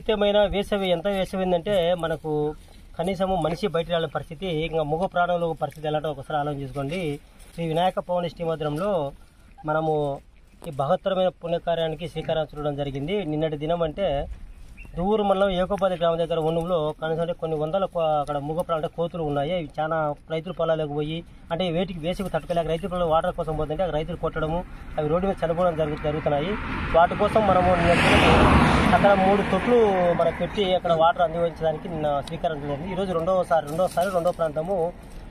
విపరీతమైన వేసవి ఎంత వేసవిందంటే మనకు కనీసము మనిషి బయట రాని పరిస్థితి, ఇంకా మూగ ప్రాణుల పరిస్థితి ఎలాంటో ఒకసారి ఆలోచన చేసుకోండి. శ్రీ వినాయక పౌర్ణమి మందిరంలో మనము ఈ బహత్తరమైన పుణ్యకార్యానికి శ్రీకారం చుట్టడం జరిగింది. నిన్నటి దినం అంటే దూరు మండలం ఏకోపాది గ్రామం దగ్గర ఉన్నంలో కనీసం అంటే కొన్ని వందల అక్కడ మూగ ప్రాణులు కోతులు ఉన్నాయి. ఇవి చాలా రైతుల పొలాలకు పోయి అంటే వేసికి తట్టుకోలేక రైతుల పొలాలు వాటర్ కోసం పోతుంటే రైతులు కొట్టడము, అవి రోడ్డు మీద చనిపోవడం జరుగుతున్నాయి. వాటి కోసం మనము అక్కడ 3 తొట్లు మనం పెట్టి అక్కడ వాటర్ అందించడానికి నిన్న శ్రీకారం జరిగింది. ఈరోజు రెండో ప్రాంతము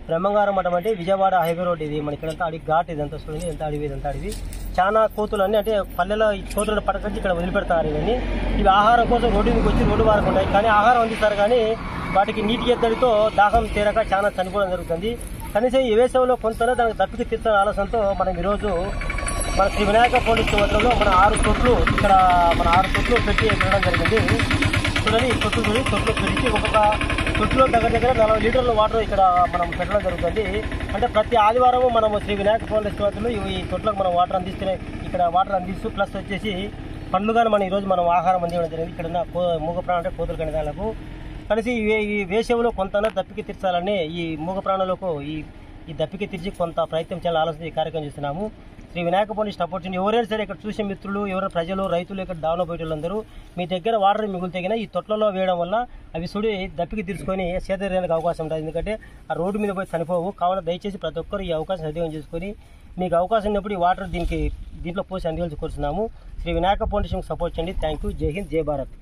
బ్రహ్మంగారం మఠం అంటే విజయవాడ హైవే రోడ్. ఇది మన ఇక్కడంతా అడిగి ఘాట్, ఇదంతా చూడండి, ఎంత అడివి. చాలా కోతులు అన్నీ అంటే పల్లెలో ఈ కోతులను పడకొచ్చి ఇక్కడ వదిలిపెడతారు. ఇవన్నీ ఇవి ఆహారం కోసం రోడ్డు మీదకి వచ్చి రోడ్డు వారకు ఉంటాయి, కానీ ఆహారం అందిస్తారు. కానీ వాటికి నీటి ఎద్దడితో దాహం తీరక చాలా చనిపోవడం జరుగుతుంది. కనీసం ఈ వేసవిలో కొంత దానికి దప్పికి తీర్చిన ఆలోచనతో మనం ఈరోజు మన శ్రీ వినాయక పోలీస్ కేంద్రంలో మన 6 తొట్లు ఇక్కడ 6 తొట్లు పెట్టి పెట్టడం జరిగింది. చూడండి, ఈ తొట్లు పెట్టి ఒక్కొక్క తొట్టులో దగ్గర 40 లీటర్ల వాటర్ ఇక్కడ మనం పెట్టడం జరుగుతుంది. అంటే ప్రతి ఆదివారం మనము శ్రీ వినాయక పోలీస్ కేంద్రంలో ఈ తొట్లకు మనం వాటర్ అందిస్తూనే ఇక్కడ వాటర్ అందిస్తూ ప్లస్ వచ్చేసి పండ్లుగానే మనం ఈరోజు మనం ఆహారం అందించడం జరిగింది. ఇక్కడ ఉన్న మూగ ప్రాణులు అంటే కోతులు కనిదాలకు కలిసి ఈ వేసవిలో కొంత దప్పికి తీర్చాలని ఈ మూగ ప్రాణులకు ఈ దప్పికి తీర్చి కొంత ప్రయత్నం చేయాలని ఆలోచన ఈ కార్యక్రమం చేస్తున్నాము. శ్రీ వినాయక పోలీస్ ఆపర్చునిటీ ఎవరైనా సరే ఇక్కడ చూసే మిత్రులు, ఎవరైనా ప్రజలు, రైతులు ఇక్కడ డౌన్ పోయేటోళ్ళందరూ మీ దగ్గర వాటర్ మిగులుతగిన ఈ తొట్లలో వేయడం వల్ల అవి సుడి దప్పికి తీర్చుకొని సేదరేయడానికి అవకాశం ఉంటుంది. ఎందుకంటే ఆ రోడ్డు మీద పోయి చనిపోవు. కావున దయచేసి ప్రతి ఒక్కరు ఈ అవకాశం సద్వినియోగం చేసుకొని మీకు అవకాశం ఉన్నప్పుడు ఈ వాటర్ దీంట్లో పోసి అందించాల్సి కోరుతున్నాము. శ్రీ వినాయక ఫౌండేషన్కి సపోర్ట్ చేయండి. Thank you. జై హింద్, జై భారత్.